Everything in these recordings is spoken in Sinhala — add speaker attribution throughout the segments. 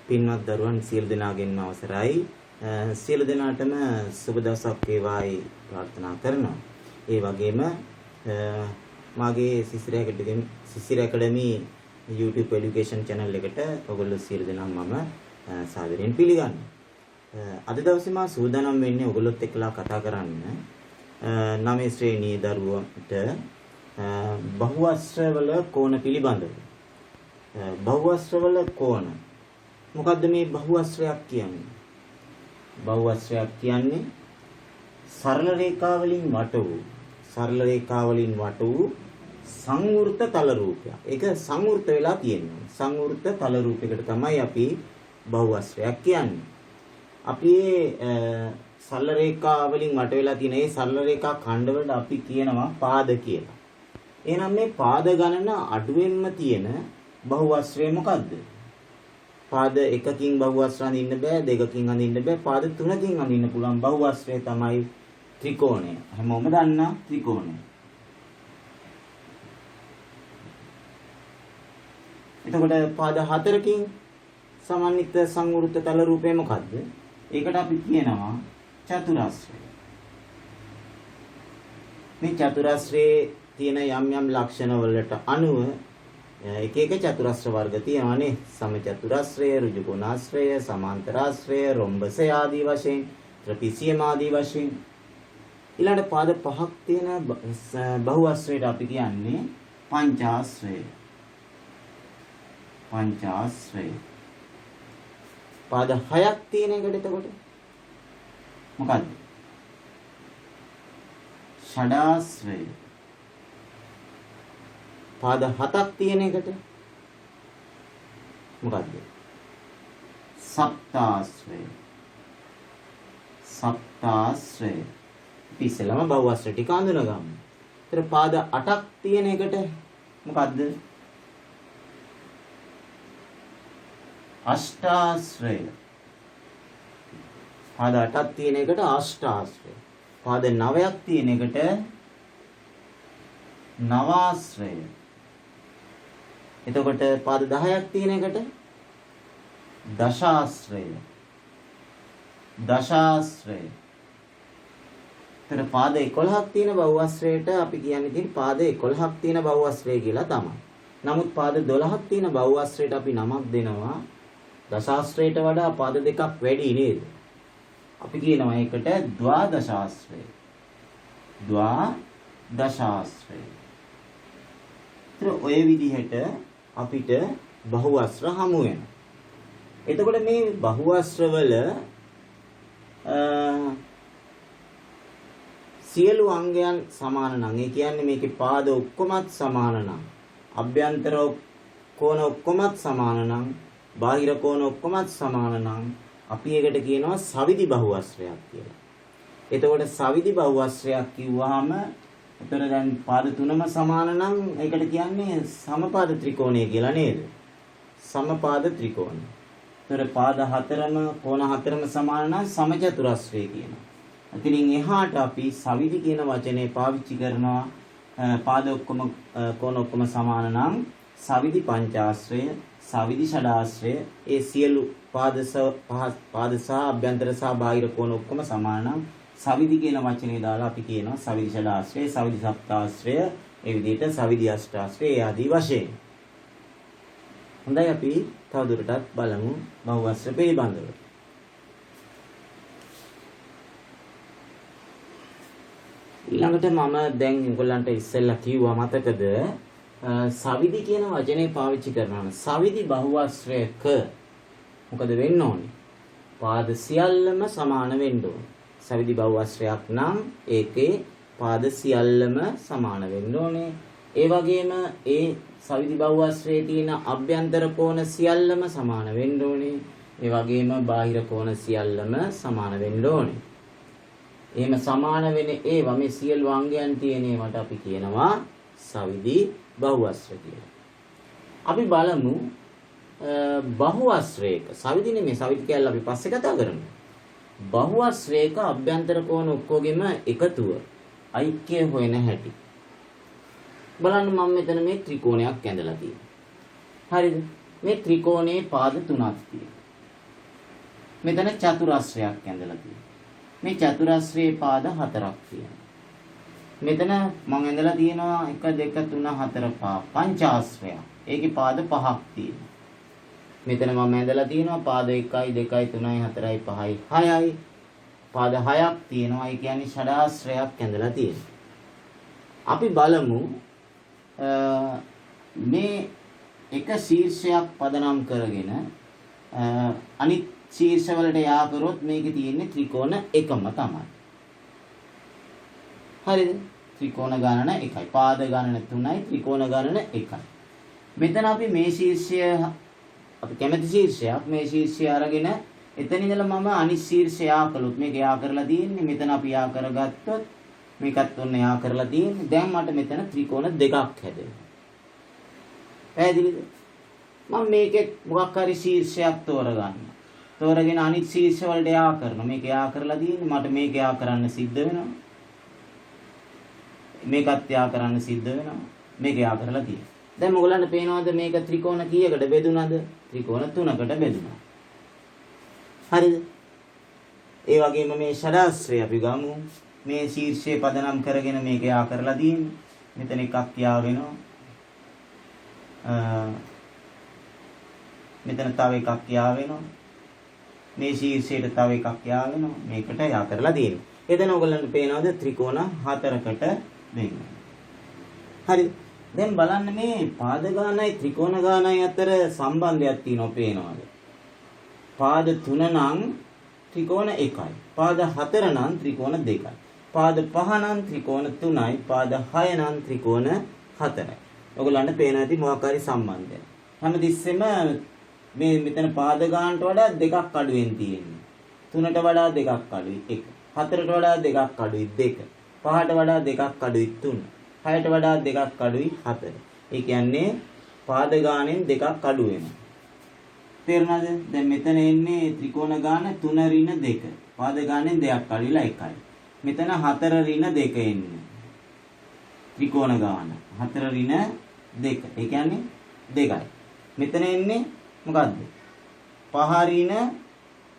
Speaker 1: පින්වත් දරුවන් සියලු දෙනාගෙන්ම අවසරයි. සියලු දෙනාටම සුබ දවසක් වේවායි ප්‍රාර්ථනා කරනවා. ඒ වගේම මාගේ සිසිර ඇකඩමි YouTube education channel එකට ඔයගොල්ලෝ සියලු දෙනාම මම සාදරයෙන් පිළිගන්නවා. අද දවසේ මා සූදානම් වෙන්නේ ඔයගොල්ලොත් එක්කලා කතා කරන්න 9 ශ්‍රේණියේ දරුවන්ට බහුවස්ත්‍රවල කෝණ පිළිබඳව. බහුවස්ත්‍රවල කෝණ මොකද්ද මේ බහුවස්ත්‍රයක් කියන්නේ? බහුවස්ත්‍රයක් කියන්නේ සරල රේඛාවලින් වට වූ සංවෘත තල රූපයක්. ඒක සංවෘත වෙලා තියෙනවා. සංවෘත තල රූපයකට තමයි අපි බහුවස්ත්‍රයක් කියන්නේ. අපි සරල රේඛාවලින් වට වෙලා තියෙන මේ සරල රේඛා ඛණ්ඩ වලට අපි කියනවා පාද කියලා. එහෙනම් මේ පාද ගණන අඩුවෙන්ම තියෙන බහුවස්ත්‍රය මොකද්ද? පාද එකකින් බහුවස්ත්‍ර අඳින්න බෑ, දෙකකින් අඳින්න බෑ, පාද තුනකින් අඳින්න පුළුවන් බහුවස්ත්‍රය තමයි ත්‍රිකෝණය. හැමෝම දන්නා ත්‍රිකෝණය. එතකොට පාද හතරකින් සමන්විත සංවෘත තල රූපය මොකද්ද? ඒකට අපි කියනවා චතුරස්‍රය. මේ චතුරස්‍රයේ තියෙන යම් ලක්ෂණ වලට අනුව එක එක චතුරස්‍ර වර්ග තියෙනවානේ. සමචතුරස්‍රය, ඍජුකෝණාශ්‍රය, සමාන්තරාශ්‍රය, රොම්බසය ආදී වශයෙන්, ත්‍රපිසියම ආදී වශයෙන්. ඊළඟ පාද පහක් තියෙන බහුවස්ත්‍රයට අපි කියන්නේ පංචාශ්‍රය. පාද හයක් තියෙන එකට එතකොට මොකද්ද? ෂඩාශ්‍රය. පාද හතක් තියෙන එකට මොකද්ද? සප්තාශ්‍රය. ඉතින්සලම බහුවස්ත්‍ර ටික අඳුනගමු. ඊට පාද 8ක් තියෙන එකට මොකද්ද? අෂ්ටාශ්‍රය. පාද 8ක් තියෙන එකට අෂ්ටාශ්‍රය. පාද 9ක් තියෙන එකට නවාශ්‍රය. එතකොට පාද 10ක් තියෙන එකට දශාශ්‍රය. ඊට පාද 11ක් තියෙන බහුවස්ත්‍රයට අපි කියන්නේ පාද 11ක් තියෙන බහුවස්ත්‍රය කියලා තමයි. නමුත් පාද 12ක් තියෙන බහුවස්ත්‍රයට අපි නමක් දෙනවා දශාශ්‍රයට වඩා පාද දෙකක් වැඩි නේද? අපි කියනවා ඒකට ද්වාදශාශ්‍රය. ඔය විදිහට අපිට බහුවස්ත්‍ර හමු වෙනවා. එතකොට මේ බහුවස්ත්‍රවල සියලු අංගයන් සමාන නම්, ඒ කියන්නේ මේකේ පාද ඔක්කොමත් සමාන නම්, අභ්‍යන්තර කෝණ ඔක්කොමත් සමාන නම්, බාහිර කෝණ ඔක්කොමත් සමාන නම් අපි ඒකට කියනවා සවිදි බහුවස්ත්‍රයක් කියලා. එතකොට සවිදි බහුවස්ත්‍රයක් කිව්වහම එතන දැන් පාද තුනම සමාන නම් ඒකට කියන්නේ සමපාද ත්‍රිකෝණය කියලා නේද? සමපාද ත්‍රිකෝණය. එතන පාද හතරම කෝණ හතරම සමාන නම් සමචතුරස්‍රය කියනවා. ඉතින් එහාට අපි සවිදි කියන වචනේ පාවිච්චි කරනවා පාද ඔක්කොම කෝණ ඔක්කොම සමාන නම් සවිදි පංචාශ්‍රය, සවිදි ෂඩාශ්‍රය, ඒ සියලු පාද සහ අභ්‍යන්තර සහ බාහිර කෝණ ඔක්කොම සමාන නම් සවිදි කියන වචනේ දාලා අපි කියනවා සවිදි ෂඩාශ්‍රය, සවිදි සප්තාශ්‍රය, ඒ විදිහට සවිදි අෂ්ටාශ්‍රය ආදී වශයෙන්. හොඳයි, අපි තවදුරටත් බලමු බහුවස්ත්‍ර පිළිබඳව. ඊළඟට මම දැන් ඔයගොල්ලන්ට ඉස්සෙල්ලා කිව්වා මතකද? සවිදි කියන වචනේ පාවිච්චි කරනවා. සවිදි බහුවස්ත්‍රයක මොකද වෙන්න ඕනේ? පාද සියල්ලම සමාන වෙන්න ඕනේ. සවිදි බහුවස්ත්‍රයක් නම් ඒකේ පාද සියල්ලම සමාන වෙන්න ඕනේ. ඒ වගේම ඒ සවිදි බහුවස්ත්‍රයේ තියෙන අභ්‍යන්තර කෝණ සියල්ලම සමාන වෙන්න ඕනේ. ඒ වගේම බාහිර කෝණ සියල්ලම සමාන වෙන්න ඕනේ. එහෙම සමාන වෙන ඒවා මේ සියලු අංගයන් තියෙන ඒවට අපි කියනවා සවිදි බහුවස්ත්‍ර කියලා. අපි බලමු බහුවස්ත්‍රයක සවිදි නෙමෙයි, සවිදි කියලා අපි පස්සේ කතා කරමු. බහුවස්ත්‍රයක අභ්‍යන්තර කෝණ ඔක්කොගෙම එකතුව ඓක්‍ය හොයන හැටි. බලන්න මම මෙතන මේ ත්‍රිකෝණයක් ඇඳලා තියෙනවා. හරිද? මේ ත්‍රිකෝණයේ පාද තුනක් තියෙනවා. මෙතන චතුරස්‍රයක් ඇඳලා තියෙනවා. මේ චතුරස්‍රයේ පාද 4ක් තියෙනවා. මෙතන මම ඇඳලා තියෙනවා 1 2 3 4 5 පංචාශ්‍රයක්. ඒකේ පාද 5ක් තියෙනවා. මෙතන මම ඇඳලා තියෙනවා පාද 1 2 3 4 5 6යි. පාද 6ක් තියෙනවා. ඒ කියන්නේ ෂඩාශ්‍රයක් ඇඳලා තියෙනවා. අපි බලමු මේ එක ශීර්ෂයක් පදනම් කරගෙන අනිත් ශීර්ෂ වලට යා කරොත් මේකේ තියෙන්නේ ත්‍රිකෝණ එකම තමයි. හරිද? ත්‍රිකෝණ ගණන 1යි. පාද ගණන 3යි, ත්‍රිකෝණ ගණන 1යි. මෙතන අපි මේ ශීර්ෂය අපි කැමති ශීර්ෂයක් මේ ශීර්ෂය අරගෙන එතන ඉඳලා මම අනිත් ශීර්ෂය යා කළොත් මේක යා කරලා තියෙන්නේ මෙතන අපි යා කරගත්තොත් මේකත් ඔන්න යා කරලා තියෙන්නේ. දැන් මට මෙතන ත්‍රිකෝණ දෙකක් හැදෙනවා. පැහැදිලිද? මම මේකේ මොකක් හරි ශීර්ෂයක් තෝරගන්න. තෝරගෙන අනිත් ශීර්ෂ වලට යා කරනවා. මේක යා කරලා තියෙන්නේ මට මේක යා කරන්න සිද්ධ වෙනවා. මේකත් යා කරන්න සිද්ධ වෙනවා. මේක යා කරලා තියෙනවා. දැන් මොගලන්ට පේනවද මේක ත්‍රිකෝණ කීයකට බෙදුනද? ත්‍රිකෝණ 3කට බෙදුනා. හරිද? ඒ වගේම මේ ෂඩාශ්‍රය අපි ගමු. මේ ශීර්ෂයේ පදනම් කරගෙන මේක යා කරලා තියෙන්නේ. මෙතන එකක් යා වෙනවා. මෙතන තව එකක් යා වෙනවා. මේ ශීර්ෂයට තව එකක් යා වෙනවා. මේකට යා කරලා තියෙනවා. එතන ඔයගලන්ට පේනවද ත්‍රිකෝණ 4කට වෙන්නේ. හරිද? දැන් බලන්න මේ පාද ගානයි ත්‍රිකෝණ ගානයි අතර සම්බන්ධයක් තියෙනවා පේනවද? පාද 3 නම් ත්‍රිකෝණ 1යි. පාද 4 නම් ත්‍රිකෝණ 2යි. පාද 5 නම් ත්‍රිකෝණ 3යි. පාද 6 නම් ත්‍රිකෝණ 4යි. ඔයගොල්ලන්ට පේන ඇති මොකක් හරි සම්බන්ධයක්. හැමතිස්සෙම මේ මෙතන පාද ගානට වඩා දෙකක් අඩුවෙන් තියෙන්නේ. 3ට වඩා දෙකක් අඩුයි 1. 4ට වඩා දෙකක් අඩුයි 2. 5ට වඩා දෙකක් අඩුයි 3. 6ට වඩා දෙකක් අඩුයි 4. ඒ කියන්නේ පාද ගානෙන් දෙකක් අඩු වෙනවා. තේරුණාද? දැන් මෙතන එන්නේ ත්‍රිකෝණ ගාන 3 ඍණ 2. පාද ගානෙන් දෙකක් අඩුයිලා 1යි. මෙතන 4 ඍණ 2 එන්නේ. ත්‍රිකෝණ ගාන 4 ඍණ 2. ඒ කියන්නේ 2යි. මෙතන එන්නේ මොකද්ද? 5 ඍණ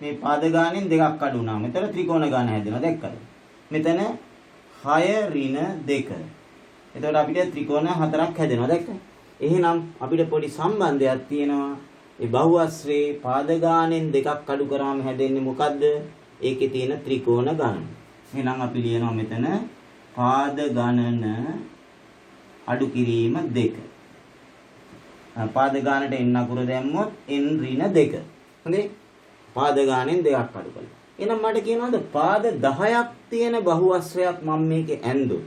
Speaker 1: මේ පාද ගානෙන් දෙකක් අඩු වුණා. මෙතන ත්‍රිකෝණ ගාන හැදෙනවා දැක්කද? මෙතන 6 ඍණ 2. එතකොට අපිට ත්‍රිකෝණ 4ක් හැදෙනවා දැක්කද? එහෙනම් අපිට පොඩි සම්බන්ධයක් තියෙනවා. ඒ බහුවස්ත්‍රයේ පාද ගානෙන් දෙකක් අඩු කරාම හැදෙන්නේ මොකද්ද? ඒකේ තියෙන ත්‍රිකෝණ ගණන. එහෙනම් අපි ලියනවා මෙතන පාද ගණන අඩු කිරීම 2. පාද ගානට n අකුර දැම්මොත් n ඍණ 2. හොඳේ? පාද ගානෙන් දෙකක් අඩු කළා. එහෙනම් මට කියනවාද පාද 10ක් තියෙන බහුවස්ත්‍රයක් මම මේකේ ඇන්දොත්.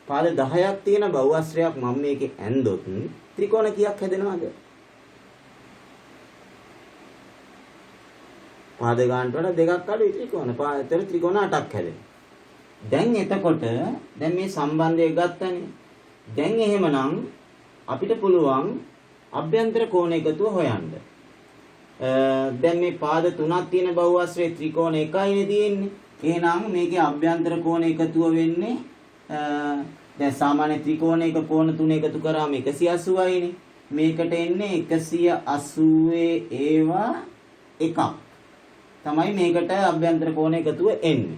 Speaker 1: පාද 10ක් තියෙන බහුවස්ත්‍රයක් මම මේකේ ඇන්දොත් ත්‍රිකෝණ කීයක් හැදෙනවද? පාද ගානට වඩා දෙකක් අඩුයි ත්‍රිකෝණ. පාදතර ත්‍රිකෝණ 8ක් හැදෙනවා. දැන් එතකොට දැන් මේ සම්බන්ධය ගත්තනේ. දැන් එහෙමනම් අපිට පුළුවන් අභ්‍යන්තර කෝණ එකතුව හොයන්න. දැන් මේ පාද 3ක් තියෙන බහුවස්ත්‍රයේ ත්‍රිකෝණ 1යිනේ තියෙන්නේ. එහෙනම් මේකේ අභ්‍යන්තර කෝණ එකතුව වෙන්නේ දැන් සාමාන්‍ය ත්‍රිකෝණයක කෝණ 3 එකතු කරාම 180යිනේ. මේකට එන්නේ 180 ඒවා එකක්. තමයි මේකට අභ්‍යන්තර කෝණ එකතුව එන්නේ.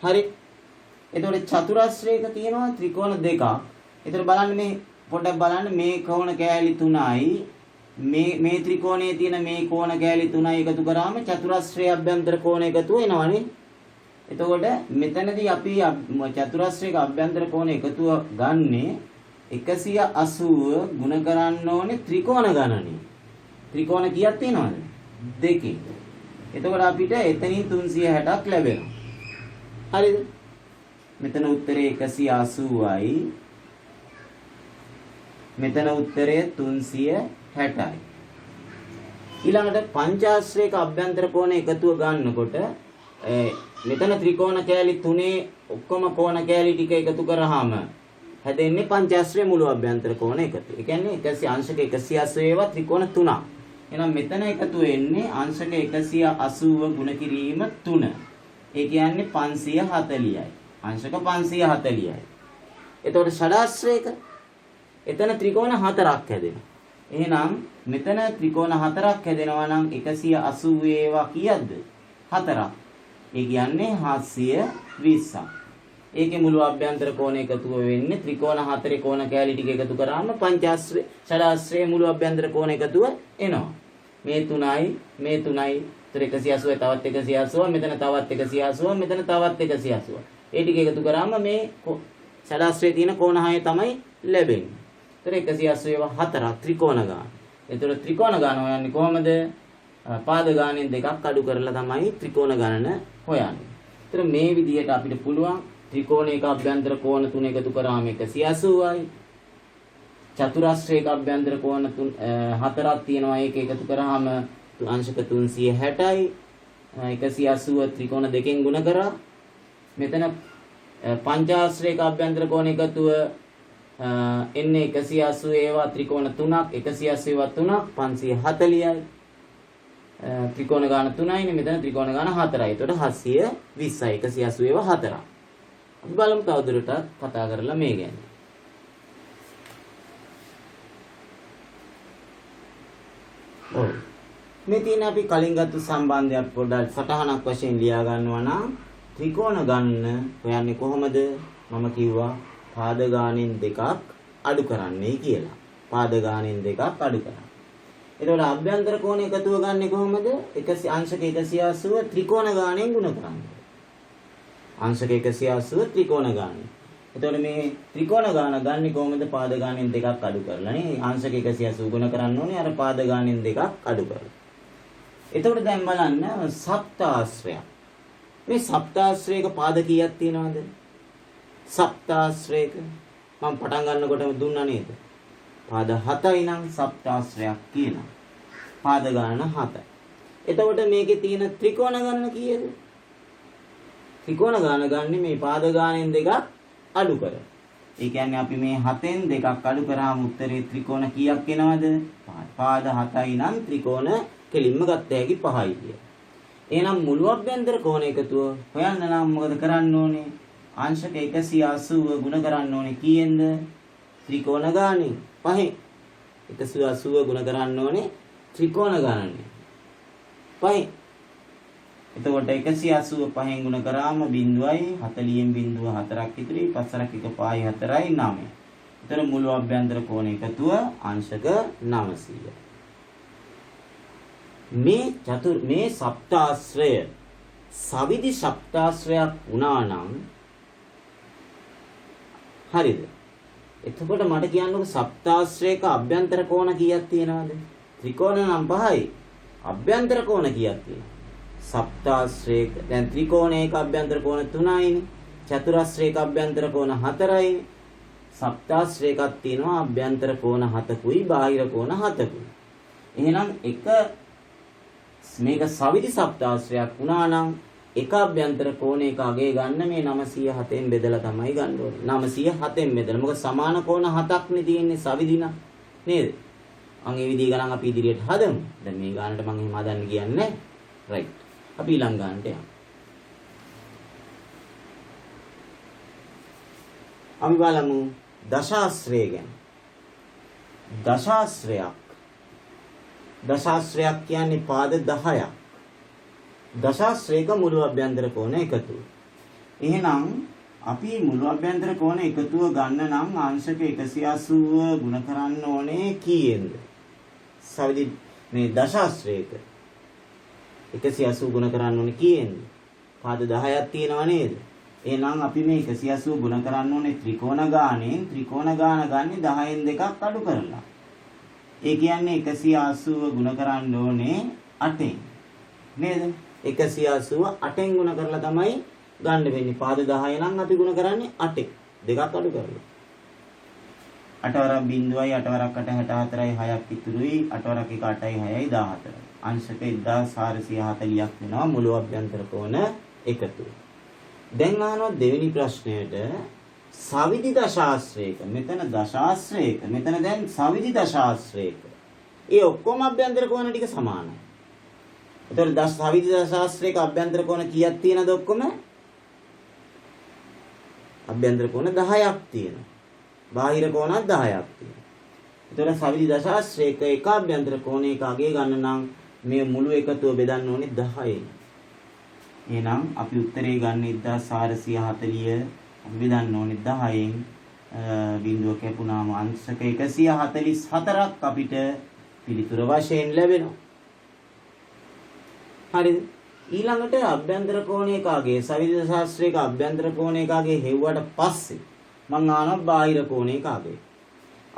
Speaker 1: හරි. එතකොට චතුරස්‍රයක තියෙනවා ත්‍රිකෝණ දෙකක්. එතකොට බලන්න මේ පොඩ්ඩක් බලන්න මේ කෝණ කෑලි 3යි මේ ත්‍රිකෝණයේ තියෙන මේ කෝණ කෑලි 3යි එකතු කරාම චතුරස්‍රයේ අභ්‍යන්තර කෝණ එකතුව එනවනේ. එතකොට මෙතනදී අපි චතුරස්‍රයක අභ්‍යන්තර කෝණ එකතුව ගන්නේ 180 ගුණ කරන්න ඕනේ ත්‍රිකෝණ ගණනේ. ත්‍රිකෝණ කීයක් තියෙනවද? 2. එතකොට අපිට එතනින් 360ක් ලැබෙනවා. හරිද? මෙතන උත්තරේ 180යි. මෙතන උත්තරේ 360යි. ඊළඟට පංචාශ්‍රයක අභ්‍යන්තර කෝණ එකතුව ගන්නකොට මෙතන ත්‍රිකෝණ කෑලි 3 ඔක්කොම කෝණ කෑලි ටික එකතු කරාම හැදෙන්නේ පංචාශ්‍රයේ මුළු අභ්‍යන්තර කෝණ එකතු. ඒ කියන්නේ 100 අංශක 180 ඒවා ත්‍රිකෝණ 3ක්. එහෙනම් මෙතන එකතු වෙන්නේ අංශක 180 ගුණ කිරීම 3. ඒ කියන්නේ 540යි. අංශක 540යි. එතකොට ෂඩාශ්‍රයක එතන ත්‍රිකෝණ 4ක් හැදෙනවා. එහෙනම් මෙතන ත්‍රිකෝණ හතරක් හැදෙනවා නම් 180 ඒවා කීයක්ද? හතරක්. ඒ කියන්නේ 720ක්. ඒකේ මුළු අභ්‍යන්තර කෝණ එකතුව වෙන්නේ ත්‍රිකෝණ හතරේ කෝණ කැලි ටික එකතු කරාම පංචාශ්‍රේ ෂඩාශ්‍රේ මුළු අභ්‍යන්තර කෝණ එකතුව එනවා. මේ 3යි මේ 3යි 180 තවත් 180 මෙතන තවත් 180 මෙතන තවත් 180. ඒ ටික එකතු කරාම මේ ෂඩාශ්‍රේ තියෙන කෝණ 6 තමයි ලැබෙන්නේ. ඒතර 180 ඒවා හතරක් ත්‍රිකෝණ ගාන. ඒතර ත්‍රිකෝණ ගාන හොයන්නේ කොහමද? පාද ගානෙන් දෙකක් අඩු කරලා තමයි ත්‍රිකෝණ ගණන හොයන්නේ. ඒතර මේ විදිහට අපිට පුළුවන් ත්‍රිකෝණයක අභ්‍යන්තර කෝණ 3 එකතු කරාම 180යි. චතුරස්‍රයක අභ්‍යන්තර කෝණ 4ක් තියෙනවා. ඒක එකතු කරාම අංශක 360යි. 180 ත්‍රිකෝණ දෙකෙන් ගුණ කරා. මෙතන පංචාශ්‍රයක අභ්‍යන්තර කෝණ එකතුව එන්නේ 180 ඒවා ත්‍රිකෝණ 3ක් 180 ඒවා 3ක් 540යි. ත්‍රිකෝණ ගාන 3යිනේ මෙතන ත්‍රිකෝණ ගාන 4යි. එතකොට 720යි 180 ඒවා 4ක්. අපි බලමු තවදුරටත් කතා කරලා මේ ගැන. ඔව්. මේ තියෙන අපි කලින් ගත්ත සම්බන්ධයක් පොඩ්ඩක් සටහනක් වශයෙන් ලියා ගන්නවා නම් ත්‍රිකෝණ ගණන හොයන්නේ කොහොමද? මම කිව්වා පාද ගානෙන් දෙකක් අඩු කරන්නයි කියලා. පාද ගානෙන් දෙකක් අඩු කරන්න. එතකොට අභ්‍යන්තර කෝණ එකතුව ගන්නෙ කොහොමද? අංශක 180 ත්‍රිකෝණ ගානෙන් ගුණ කරන්නේ. අංශක 180 ත්‍රිකෝණ ගාන. එතකොට මේ ත්‍රිකෝණ ගාන ගන්නෙ කොහොමද? පාද ගානෙන් දෙකක් අඩු කරලා නේ. අංශක 180 ගුණ කරන්න ඕනේ අර පාද ගානෙන් දෙකක් අඩු කරලා. එතකොට දැන් බලන්න සප්තාශ්‍රය. මේ සප්තාශ්‍රයක පාද කීයක් තියෙනවද? සප්තාශ්‍රයක මම පටන් ගන්නකොටම දුන්නා නේද? පාද 7යි නම් සප්තාශ්‍රයක් කියනවා. පාද ගාන 7. එතකොට මේකේ තියෙන ත්‍රිකෝණ ගණන කීයද? ත්‍රිකෝණ ගාන ගන්නේ මේ පාද ගානෙන් දෙකක් අඩු කර. ඒ කියන්නේ අපි මේ 7න් දෙකක් අඩු කරාම උත්තරේ ත්‍රිකෝණ කීයක් එනවද? පාද 7යි නම් ත්‍රිකෝණ කෙලින්ම ගත්ත හැකි 5යි කිය. එහෙනම් මුළු අභ්‍යන්තර කෝණ එකතුව හොයන්න නම් මොකද කරන්න ඕනේ? අංශක 180 ගුණ කරන්න ඕනේ කීයෙන්ද? ත්‍රිකෝණ ගානෙන් 5. 180 ගුණ කරන්න ඕනේ ත්‍රිකෝණ ගානෙන් 5. එතකොට 180 5න් ගුණ කරාම බිඳුවයි 40න් බිඳුව 4ක් ඉතුරුයි 5ක් 1 5යි 4යි 9. එතන මුළු අභ්‍යන්තර කෝණ එකතුව අංශක 900. මේ සප්තාශ්‍රය සවිදි සප්තාශ්‍රයක් වුණා නම් හරිද? එතකොට මට කියන්නකො සප්තාශ්‍රයක අභ්‍යන්තර කෝණ කීයක් තියෙනවද? ත්‍රිකෝණ නම් 5යි. අභ්‍යන්තර කෝණ කීයක් තියෙනවද? සප්තාශ්‍රයක දැන් ත්‍රිකෝණයක අභ්‍යන්තර කෝණ 3යිනේ. චතුරස්‍රයක අභ්‍යන්තර කෝණ 4යිනේ. සප්තාශ්‍රයකක් තියෙනවා අභ්‍යන්තර කෝණ 7කුයි බාහිර කෝණ 7කුයි. එහෙනම් මේක සවිදි සප්තාශ්‍රයක් වුණා නම් එක අභ්‍යන්තර කෝණයක අගය ගන්න මේ 907න් බෙදලා තමයි ගන්න ඕනේ. 907න් බෙදලා. මොකද සමාන කෝණ 7ක් නේ තියෙන්නේ සවිදි නම් නේද? අන් ඒ විදිහ ගණන් අපි ඉදිරියට හදමු. දැන් මේ ගානට මම එහෙම හදන්න කියන්නේ නැහැ. රයිට්. අපි ඊළඟ ගානට යමු. අපි බලමු දශාශ්‍රය ගැන. දශාශ්‍රයක් කියන්නේ පාද 10ක්. දශාශ්‍රයක මුළු අභ්‍යන්තර කෝණ එකතුව. එහෙනම් අපි මුළු අභ්‍යන්තර කෝණ එකතුව ගන්න නම් අංශක 180 ගුණ කරන්න ඕනේ කීයෙන්ද? සවිදි මේ දශාශ්‍රයක 180 ගුණ කරන්න ඕනේ කීයෙන්ද? පාද 10ක් තියෙනවා නේද? එහෙනම් අපි මේ 180 ගුණ කරන්න ඕනේ ත්‍රිකෝණ ගානෙන්. ත්‍රිකෝණ ගාන ගන්නේ 10න් දෙකක් අඩු කරලා. ඒ කියන්නේ 180 ගුණ කරන්න ඕනේ 8න්. නේද? 180 8න් ගුණ කරලා තමයි ගන්න වෙන්නේ. පාද 10 නම් අපි ගුණ කරන්නේ 8න්. දෙකක් අඩු කරලා. 8 වරක් බිඳුවයි 8 වරක් 8 64යි 6ක් ඉතුරුයි. 8 වරක් 1 8යි 6යි 14යි. අංශක 1440ක් වෙනවා මුළු අභ්‍යන්තර කෝණ එකතුව. දැන් අහනවා දෙවෙනි ප්‍රශ්නයට සවිදි දශාශ්‍රයක. මෙතන දශාශ්‍රයක. මෙතන දැන් සවිදි දශාශ්‍රයක. ඒ ඔක්කොම අභ්‍යන්තර කෝණ ටික සමානයි. එතකොට සවිදි දශාශ්‍රයක අභ්‍යන්තර කෝණ කීයක් තියෙනවද ඔක්කොම? අභ්‍යන්තර කෝණ 10ක් තියෙනවා. බාහිර කෝණත් 10ක් තියෙනවා. එතකොට සවිදි දශාශ්‍රයක එක අභ්‍යන්තර කෝණයක අගය ගන්න නම් මේ මුළු එකතුව බෙදන්න ඕනේ 10යි. එහෙනම් අපි උත්තරේ ගන්න 1440 අපි බෙදන්න ඕනේ 10න්. බිඳුව කැපුණාම අංශක 144ක් අපිට පිළිතුර වශයෙන් ලැබෙනවා. හරිද? ඊළඟට අභ්‍යන්තර කෝණයකගේ සවිද ශාස්ත්‍රයක අභ්‍යන්තර කෝණයකගේ හෙව්වට පස්සේ මං ආනවා බාහිර කෝණයකගේ.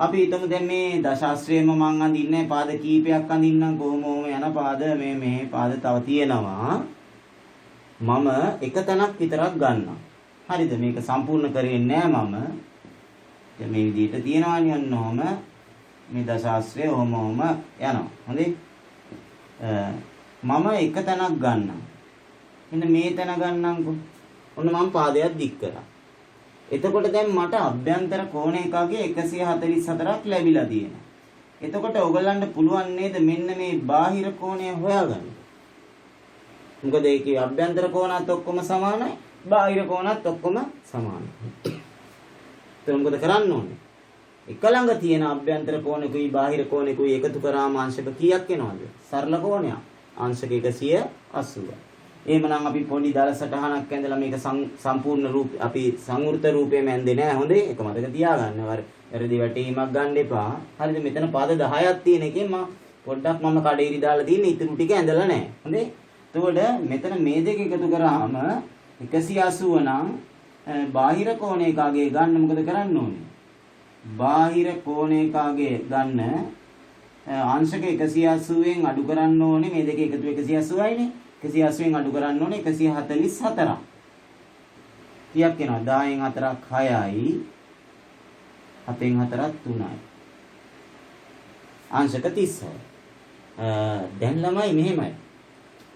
Speaker 1: අපි හිතමු දැන් මේ දශාස්ත්‍රයේම මං අඳින්නේ පාද කීපයක් අඳින්නම් කොහොම යන පාද මේ පාද තව තියෙනවා. මම එක තැනක් විතරක් ගන්නවා. හරිද? මේක සම්පූර්ණ කරේ නෑ මම. දැන් මේ විදිහට තියෙනවානේ යන්නෝම මේ දශාස්ත්‍රය ඔහොම යනවා. හොඳේ? මම එක තැනක් ගන්නවා. එන්න මේ තැන ගන්නම්කො. ඔන්න මම පාදයක් දික් කරා. එතකොට දැන් මට අභ්‍යන්තර කෝණයකගේ 144ක් ලැබිලා තියෙනවා. එතකොට ඔයගලන්ට පුළුවන් නේද මෙන්න මේ බාහිර කෝණය හොයාගන්න. මොකද ඒකේ අභ්‍යන්තර කෝණත් ඔක්කොම සමානයි, බාහිර කෝණත් ඔක්කොම සමානයි. එතකොට මොකද කරන්න ඕනේ? එක ළඟ තියෙන අභ්‍යන්තර කෝණෙකුයි බාහිර කෝණෙකුයි එකතු කරාම අංශක කීයක් එනවද? සරල කෝණයක්. අංශක 180යි. එහෙමනම් අපි පොඩි දල සටහනක් ඇඳලා මේක සම්පූර්ණ රූප අපි සංවෘත රූපයෙන් ඇඳේ නෑ. හොඳේ? ඒක මතක තියාගන්න. වැරදි වැටීමක් ගන්න එපා. හරිද? මෙතන පද 10ක් තියෙන එකෙන් පොඩ්ඩක් මම කඩේරි දාලා තියෙන ඉතුරු ටික ඇඳලා නෑ. හොඳේ? එතකොට මෙතන මේ දෙක එකතු කරාම 180 නම් බාහිර කෝණයකගේ ගන්න මොකද කරන්න ඕනේ? බාහිර කෝණයකගේ ගන්න අංශක 180න් අඩු කරන්න ඕනේ. මේ දෙක එකතු 180යිනේ. 180න් අඩු කරන්න ඕනේ 144ක්. කීයක් එනවා? 10න් 4ක් 6යි. 7න් 4ක් 3යි. අංශක 30යි. දැන් ළමයි මෙහෙමයි.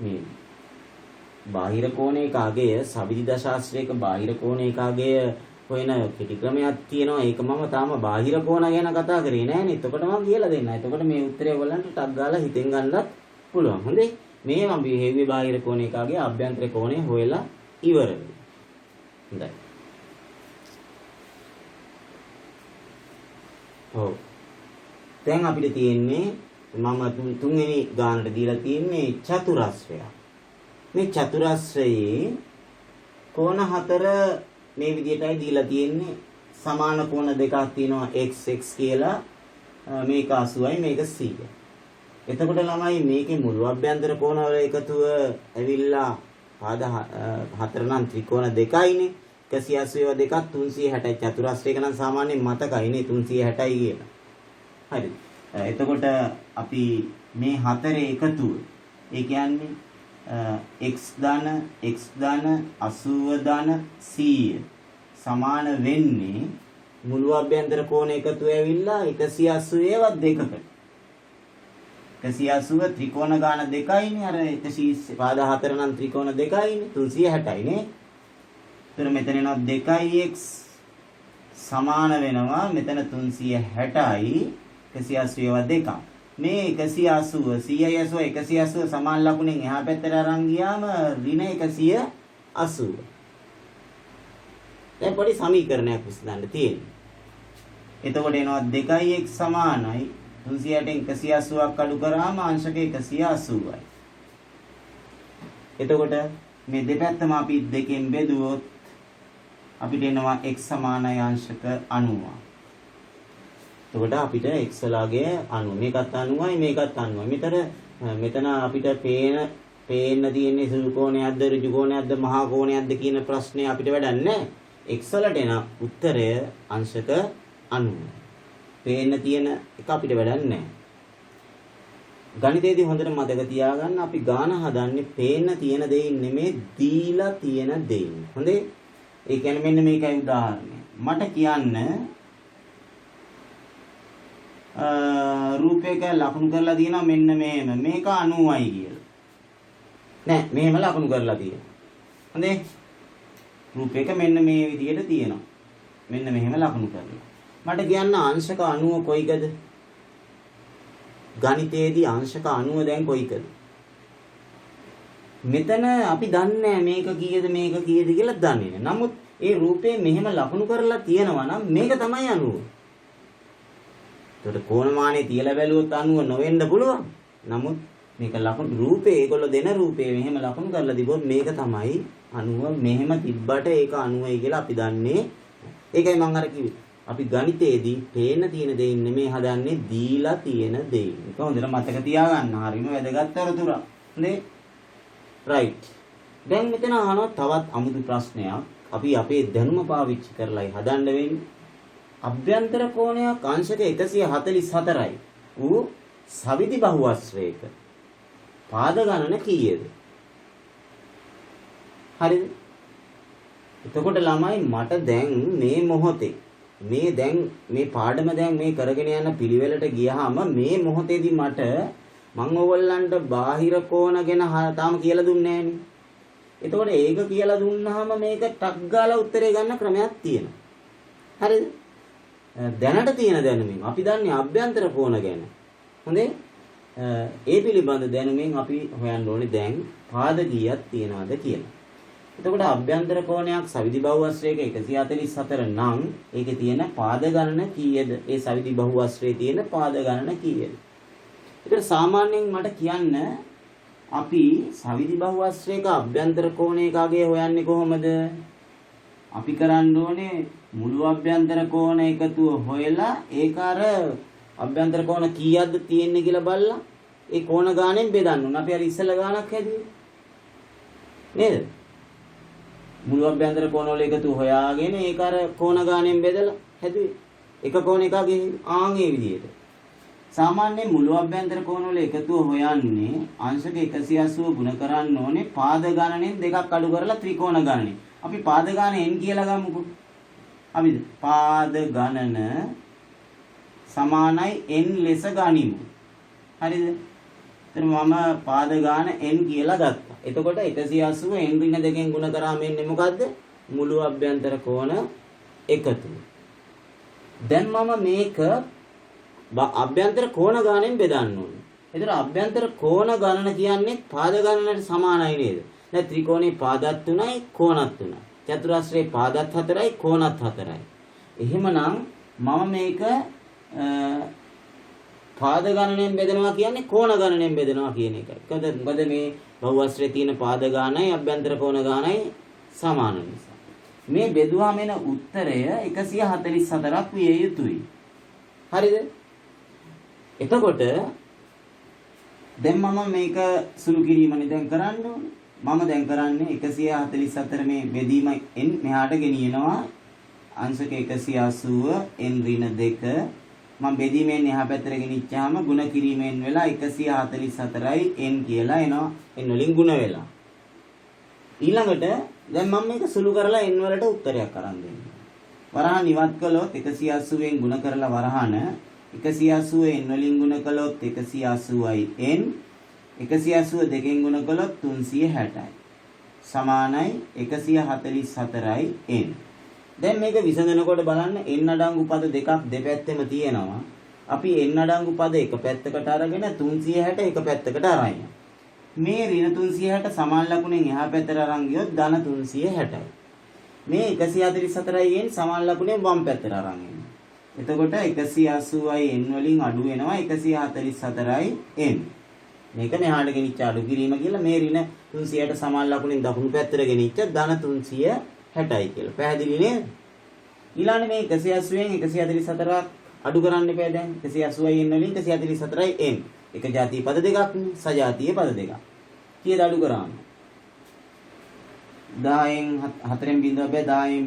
Speaker 1: මේ බාහිර කෝණයකගේ සවිදි දශාස්ත්‍රයක බාහිර කෝණයකගේ හොයන කෙටි ක්‍රමයක් තියෙනවා. ඒක මම තාම බාහිර කෝණ ගැන කතා කරේ නෑනේ. එතකොට මම කියලා දෙන්නම්. එතකොට මේ උත්තරය ඔයගලන්ට ටක් ගාලා හිතෙන් ගන්නත් පුළුවන්. හොඳේ? මේ මම හේව්වේ බාහිර කෝණයකගේ අභ්‍යන්තර කෝණය හොයලා ඉවරයි. හොඳයි. ඔව්. දැන් අපිට තියෙන්නේ මම තුන්වෙනි ගානට දීලා තියෙන්නේ චතුරස්‍රය. මේ චතුරස්‍රයේ කෝණ හතර මේ විදිහටයි දීලා තියෙන්නේ. සමාන කෝණ දෙකක් තියෙනවා x කියලා. මේක 80යි මේක 100යි. එතකොට ළමයි මේකේ මුළු අභ්‍යන්තර කෝණ වල එකතුව ඇවිල්ලා පාද හතර නම් ත්‍රිකෝණ දෙකයිනේ. 180 දෙකක් 360යි. චතුරස්‍රයක නම් සාමාන්‍යයෙන් මතකයිනේ 360යි කියලා. හරිද? එතකොට අපි මේ හතරේ එකතුව ඒ කියන්නේ x ධන 80 ධන 100 සමාන වෙන්නේ මුළු අභ්‍යන්තර කෝණ එකතුව ඇවිල්ලා 180 දෙකකට. 180 ත්‍රිකෝණ ගාන දෙකයිනේ. අර 100 පාද හතර නම් ත්‍රිකෝණ දෙකයිනේ 360යි නේ. එතන මෙතන එනවා 2x සමාන වෙනවා මෙතන 360යි 180 දෙක. මේ 180 180 සමාන ලකුණෙන් එහා පැත්තට අරන් ගියාම ඍණ 180. දැන් පොඩි සමීකරණයක් විසඳන්න තියෙනවා. එතකොට එනවා 2x සමානයි 360න් 180ක් අඩු කරාම අංශක 180යි. එතකොට මේ දෙපැත්තම අපි දෙකෙන් බෙදුවොත් අපිට එනවා x සමානයි අංශක 90. එතකොට අපිට x ලාගේ 90 මේකත් 90යි මේකත් 90යි. මෙතන අපිට පේන්න තියෙන්නේ සුළු කෝණයක්ද ඍජු කෝණයක්ද මහා කෝණයක්ද කියන ප්‍රශ්නේ අපිට වැඩක් නැහැ. x වලට එන උත්තරය අංශක 90. පේන්න තියෙන එක අපිට වැඩක් නැහැ. ගණිතයේදී හොඳට මතක තියාගන්න අපි ගාන හදන්නේ පේන්න තියෙන දෙයින් නෙමෙයි දීලා තියෙන දෙයින්. හොඳේ? ඒ කියන්නේ මෙන්න මේකයි උදාහරණය. මට කියන්න රූපයක ලකුණු කරලා තියෙනවා මෙන්න මෙහෙම. මේක 90යි කියලා. නෑ මෙහෙම ලකුණු කරලා තියෙනවා. හොඳේ? රූපයක මෙන්න මේ විදිහට තියෙනවා. මෙන්න මෙහෙම ලකුණු කරලා. මට කියන්න අංශක 90 කොයිකද? ගණිතයේදී අංශක 90 දැන් කොයිකද? මෙතන අපි දන්නේ මේක කීයද මේක කීයද කියලා දන්නේ නැහැ. නමුත් ඒ රූපේ මෙහෙම ලකුණු කරලා තියෙනවා නම් මේක තමයි 90. ඒකට කෝණමානේ තියලා බැලුවොත් 90 නොවෙන්න පුළුවන්. නමුත් මේක ලකුණු රූපේ ඒගොල්ලෝ දෙන රූපේ මෙහෙම ලකුණු කරලා තිබොත් මේක තමයි 90 මෙහෙම තිබ්බට ඒක 90යි කියලා අපි දන්නේ. ඒකයි මම අර කිව්වේ. අපි ගණිතයේදී පේන තියෙන දෙයින් නෙමෙයි හදන්නේ දීලා තියෙන දෙයින්. ඒක හොඳට මතක තියාගන්න. හරිම වැදගත් තොරතුරක්. හොඳේ. රයිට්. දැන් මෙතන අහනවා තවත් අමුතු ප්‍රශ්නයක්. අපි අපේ දැනුම පාවිච්චි කරලායි හදන්න වෙන්නේ. අභ්‍යන්තර කෝණයක් අංශක 144යි. ඌ සවිදි බහුවස්ත්‍රයක. පාද ගණන කීයද? හරිද? එතකොට ළමයි මට දැන් මේ මොහොතේ මේ පාඩම දැන් මේ කරගෙන යන පිළිවෙලට ගියාම මේ මොහොතේදී මට මම ඕගොල්ලන්ට බාහිර කෝණ ගැන තාම කියලා දුන්නේ නෑනේ. එතකොට ඒක කියලා දුන්නාම මේක ටක් ගාලා උත්තරේ ගන්න ක්‍රමයක් තියෙනවා. හරිද? දැනට තියෙන දැනුමින් අපි දන්නේ අභ්‍යන්තර කෝණ ගැන. හොඳේ? ඒ පිළිබඳ දැනුමින් අපි හොයන්න ඕනේ දැන් පාද කීයක් තියනවද කියලා. එතකොට අභ්‍යන්තර කෝණයක් සවිදි බහුවස්ත්‍රයක 144 නම් ඒකේ තියෙන පාද ගණන කීයද? ඒ සවිදි බහුවස්ත්‍රයේ තියෙන පාද ගණන කීයද? ඒකට සාමාන්‍යයෙන් මට කියන්න අපි සවිදි බහුවස්ත්‍රයක අභ්‍යන්තර කෝණයක අගය හොයන්නේ කොහොමද? අපි කරන්න ඕනේ මුළු අභ්‍යන්තර කෝණ එකතුව හොයලා ඒක අර අභ්‍යන්තර කෝණ කීයක්ද තියෙන්නේ කියලා බලලා ඒ කෝණ ගාණයෙන් බෙදන්න ඕන. අපි අර ඉස්සෙල්ලා ගාණක් හැදුවේ නේද? මුළු අභ්‍යන්තර කෝණ වල එකතු හොයාගෙන ඒක අර කෝණ ගාණයෙන් බෙදලා හැදුවේ. එක කෝණ එකගේ ආන්ගේ විදියට. සාමාන්‍යයෙන් මුළු අභ්‍යන්තර කෝණ වල එකතුව හොයන්නේ අංශක 180 ගුණ කරන්න ඕනේ පාද ගණනෙන් දෙකක් අඩු කරලා ත්‍රිකෝණ ගණනෙන්. අපි පාද ගාන n කියලා ගමුකෝ. අපිද පාද ගණන සමානයි n ලෙස ගනිමු. හරිද? එතන මම පාද ගාන n කියලා ගත්තා. එතකොට 180 n ඍණ දෙකෙන් ගුණ කරාම එන්නේ මොකද්ද? මුළු අභ්‍යන්තර කෝණ එකතුව. දැන් මම මේක අභ්‍යන්තර කෝණ ගාණයෙන් බෙදන්න ඕනේ. එතන අභ්‍යන්තර කෝණ ගණන කියන්නේ පාද ගණනට සමානයි නේද? දැන් ත්‍රිකෝණේ පාදත් 3යි කෝණත් 3යි. චතුරස්‍රයේ පාදත් 4යි කෝණත් 4යි. එහෙමනම් මම මේක පාද ගණනෙන් බෙදනවා කියන්නේ කෝණ ගණනෙන් බෙදනවා කියන එකයි. මොකද මේ බහුවස්ත්‍රයේ තියෙන පාද ගානයි අභ්‍යන්තර කෝණ ගානයි සමාන නිසා. මේ බෙදුවාම එන උත්තරය 144ක් විය යුතුයි. හරිද? එතකොට දැන් මම මේක සුළු කිරීමනේ දැන් කරන්න ඕනේ. මම දැන් කරන්නේ 144 මේ බෙදීම n මෙහාට ගෙනියනවා අංශක 180 n ඍණ 2 මම බෙදීමෙන් එහා පැත්තට ගෙනිච්චාම ಗುಣ කිරීමෙන් වෙලා 144යි n කියලා එනවා n වලින් ಗುಣ වෙලා ඊළඟට දැන් මම මේක සුළු කරලා n වලට උත්තරයක් අරන් දෙන්නම් වරහන් ඉවත් කළොත් 180ෙන් ಗುಣ කරලා වරහන 180 n වලින් ಗುಣ කළොත් 180යි n 180 දෙකෙන් ගුණ කළොත් 360යි. සමානයි 144යි n. දැන් මේක විසඳනකොට බලන්න n අඩංගු පද දෙකක් දෙපැත්තෙම තියෙනවා. අපි n අඩංගු පද එක පැත්තකට අරගෙන 360 එක පැත්තකට අරන් මේ ඍණ 360 සමාන ලකුණෙන් එහා පැත්තට අරන් ගියොත් ධන 360යි. මේ 144යි n සමාන ලකුණෙන් වම් පැත්තට අරන් එන්න. එතකොට 180යි n වලින් අඩු වෙනවා 144යි n. මේක මෙහාට ගෙනිච්ච අඩු කිරීම කියලා මේ ඍණ 360ට සමාන ලකුණෙන් දකුණු පැත්තට ගෙනිච්ච ධන 360යි කියලා. පැහැදිලි නේද? ඊළඟ මේ 180න් 144ක් අඩු කරන්න එපා දැන්. 180යි n වලින් 144යි n. එක ජාතිය පද දෙකක් නේ. සජාතිය පද දෙකක්. කීයද අඩු කරාම? 10න් 4න් බිඳුව බෑ 10න්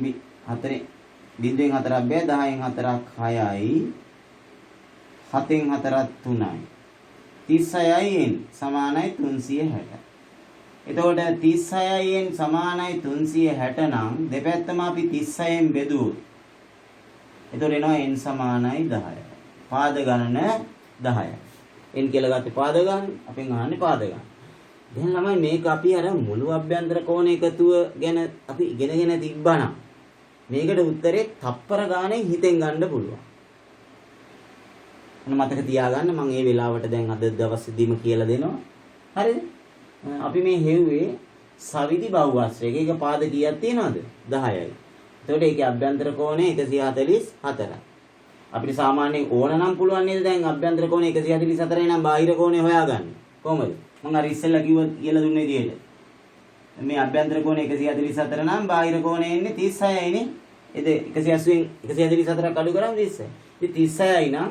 Speaker 1: 4 බිඳුවෙන් 4ක් බෑ 10න් 4ක් 6යි 7න් 4ක් 3යි 36යි n සමානයි 360. එතකොට 36යි n සමානයි 360 නම් දෙපැත්තම අපි 36න් බෙදුවොත් එතකොට එනවා n සමානයි 10යි. පාද ගණන 10යි. n කියලා ගත්තේ පාද ගණන. අපෙන් අහන්නේ පාද ගණන. දැන් ළමයි මේක අපි අර මුළු අභ්‍යන්තර කෝණ එකතුව ගැන අපි ඉගෙනගෙන තිබ්බනම් මේකට උත්තරේ තප්පර ගානේ හිතෙන් ගන්න පුළුවන්. මතක තියාගන්න මම මේ වෙලාවට දැන් අද දවසේදීම කියලා දෙනවා. හරිද? අපි මේ හෙව්වේ සවිදි බහුවස්ත්‍රයක එක පාද කීයක් තියෙනවද? 10යි. එතකොට ඒකේ අභ්‍යන්තර කෝණය 144යි. අපිට සාමාන්‍යයෙන් ඕන නම් පුළුවන් නේද දැන් අභ්‍යන්තර කෝණය 144 නම් බාහිර කෝණය හොයාගන්න. කොහමද? මම අර ඉස්සෙල්ලා කියලා දුන්නේ විදිහට. මේ අභ්‍යන්තර කෝණය 144 නම් බාහිර කෝණය එන්නේ 36යි නේ. එද 180න් 144ක් අඩු කරාම 36. ඉතින් 36යි නම්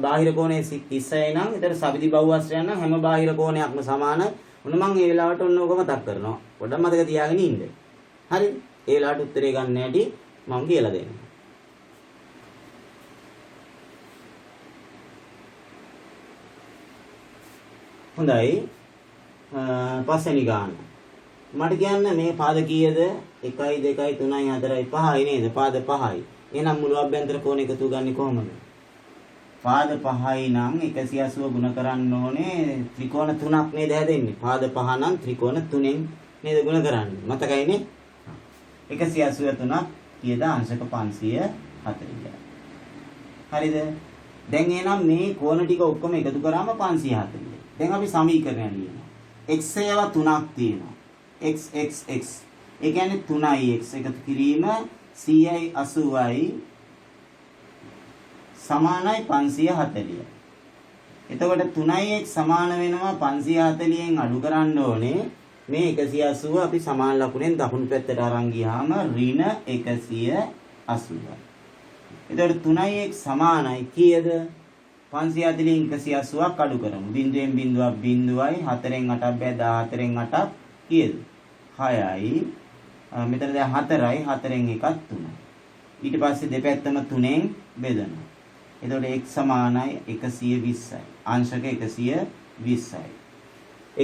Speaker 1: බාහිර කෝණය 36යි නම් ඒතර සවිදි බහුවස්ත්‍රයන් නම් හැම බාහිර කෝණයක්ම සමානයි. ඔන්න මම මේ වෙලාවට ඔන්න ඕක මතක් කරනවා. පොඩ්ඩක් මතක තියාගෙන ඉන්න. හරිද? ඒ වෙලාවට උත්තරේ ගන්න හැටි මම කියලා දෙන්නම්. හොඳයි. පස්වෙනි ගාන. මට කියන්න මේ පාද කීයද? 1 2 3 4 5යි නේද? පාද 5යි. එහෙනම් මුළු අභ්‍යන්තර කෝණ එකතු ගන්නේ කොහොමද? පාද 5යි නම් 180 ගුණ කරන්න ඕනේ ත්‍රිකෝණ 3ක් නේද හැදෙන්නේ. පාද 5 නම් ත්‍රිකෝණ 3ෙන් නේද ගුණ කරන්නේ. මතකයිනේ? 183ක් කීයද? අංශක 540. හරිද? දැන් එහෙනම් මේ කෝණ ටික ඔක්කොම එකතු කරාම 540. දැන් අපි සමීකරණය ලියනවා. x ඒවා 3ක් තියෙනවා. x. ඒ කියන්නේ 3යි x එකතු කිරීම 100යි 80යි සමානයි 540. එතකොට 3x සමාන වෙනවා 540න් අඩු කරන්න ඕනේ. මේ 180 අපි සමාන ලකුණෙන් දකුණු පැත්තට අරන් ගියාම ඍණ 180යි. එතකොට 3x සමානයි කීයද? 540න් 180ක් අඩු කරමු. බිංදුවෙන් බිංදුවක් බිංදුවයි 4න් 8ක් බෑ 14න් 8ක් කීයද? 6යි. මෙතන දැන් 4යි 4න් 1ක් 3යි. ඊට පස්සේ දෙපැත්තම 3ෙන් බෙදනවා. එතකොට x සමානයි 120යි. අංශක 120යි.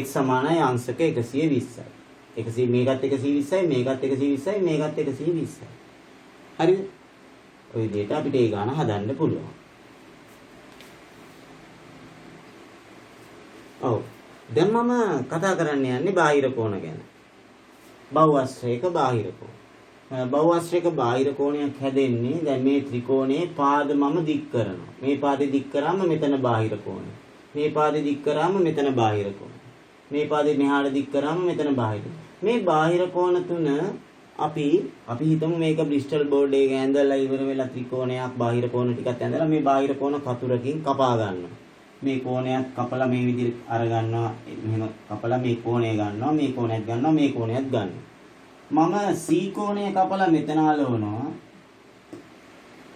Speaker 1: x සමානයි අංශක 120යි. 100 මේකත් 120යි මේකත් 120යි මේකත් 120යි. හරිද? ඔය විදිහට අපිට ඒ ගාන හදන්න පුළුවන්. ඔව්. දැන් මම කතා කරන්න යන්නේ බාහිර කෝණ ගැන. බහුවස්ත්‍රයක බාහිර කෝණ. බහුවස්ත්‍රයක බාහිර කෝණයක් හැදෙන්නේ දැන් මේ ත්‍රිකෝණයේ පාද මම දික් කරනවා. මේ පාදේ දික් කරාම මෙතන බාහිර කෝණය. මේ පාදේ දික් කරාම මෙතන බාහිර කෝණය. මේ පාදේ මෙහාට දික් කරාම මෙතන බාහිර. මේ බාහිර කෝණ තුන අපි හිතමු මේක බ්‍රිස්ටල් බෝඩ් එකේ ඇඳලා ඉවර වෙලා ත්‍රිකෝණයක් බාහිර කෝණ ටිකක් ඇඳලා මේ බාහිර කෝණ කතුරකින් කපා ගන්නවා. මේ කෝණයක් කපලා මේ විදිහට අර ගන්නවා. මෙහෙම කපලා මේ කෝණය ගන්නවා. මේ කෝණයක් ගන්නවා. මේ කෝණයක් ගන්නවා. මම C කෝණය කපලා මෙතන අලවනවා.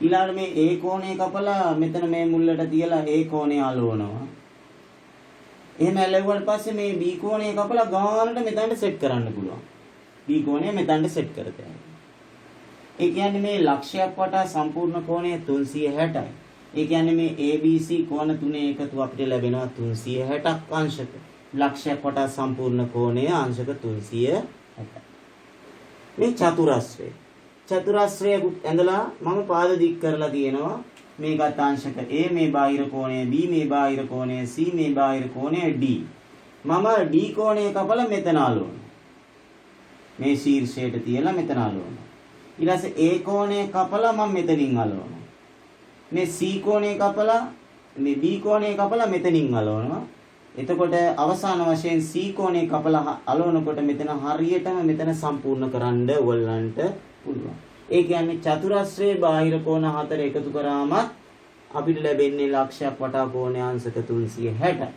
Speaker 1: ඊළඟට මේ A කෝණය කපලා මෙතන මේ මුල්ලට තියලා A කෝණය අලවනවා. එහෙම ඇලෙවුවාට පස්සේ මේ B කෝණය කපලා ගානට මෙතනට සෙට් කරන්න පුළුවන්. B කෝණය මෙතනට සෙට් කරතේ. ඒ කියන්නේ මේ ලක්ෂයක් වටා සම්පූර්ණ කෝණය 360යි. ඒ කියන්නේ මේ ABC කෝණ තුනේ එකතු අපිට ලැබෙනවා 360ක් අංශක. ලක්ෂයක් වටා සම්පූර්ණ කෝණය අංශක 360යි. මේ චතුරස්‍රය ඇඳලා මම පාද දික් කරලා තියෙනවා. මේකත් අංශක A මේ බාහිර කෝණය B මේ බාහිර කෝණය C මේ බාහිර කෝණය D. මම D කෝණය කපලා මෙතන අලවනවා. මේ ශීර්ෂයට තියලා මෙතන අලවනවා. ඊට පස්සේ A කෝණය කපලා මම මෙතනින් අලවනවා. මේ C කෝණය කපලා මේ B කෝණය කපලා මෙතනින් අලවනවා. එතකොට අවසාන වශයෙන් C කෝණය කපලා අලවනකොට මෙතන හරියටම මෙතන සම්පූර්ණ කරන්න ඕගොල්ලන්ට පුළුවන්. ඒ කියන්නේ චතුරස්‍රයේ බාහිර කෝණ හතර එකතු කරාම අපිට ලැබෙන්නේ ලක්ෂයක් වටා කෝණය අංශක 360.